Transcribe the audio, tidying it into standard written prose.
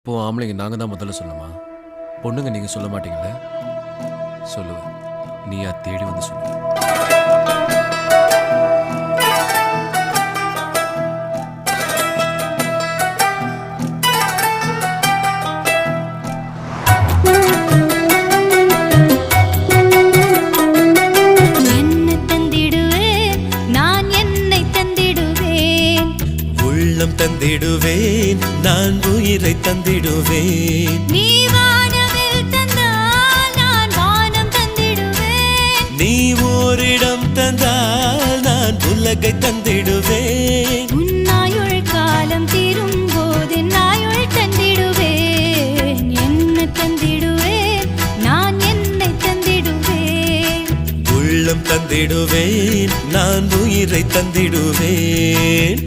இப்போ ஆம்பளைங்க நாங்க தான் முதல்ல சொல்லணுமா? பொண்ணுங்க நீங்க சொல்ல மாட்டீங்கல்ல? சொல்லுவேன். நீயா தேடி வந்து சொல்லுவ. என்ன தந்திடுவேன் நான் என்னை தந்திடுவேன் உள்ளம் தந்திடுவேன் நான் உயிரை தந்திடுவேன் நீ வானவில் தந்தால் நான் வானம் தந்திடுவேன் நீ ஓரிடம் தந்தால் நான் உலகை தந்திடுவேன் உன்னாயுள் காலம் தீரும் போது நாயுள் தந்திடுவேன் என்ன தந்திடுவேன் நான் என்னை தந்திடுவேன் உள்ளம் தந்திடுவேன் நான் உயிரை தந்திடுவேன்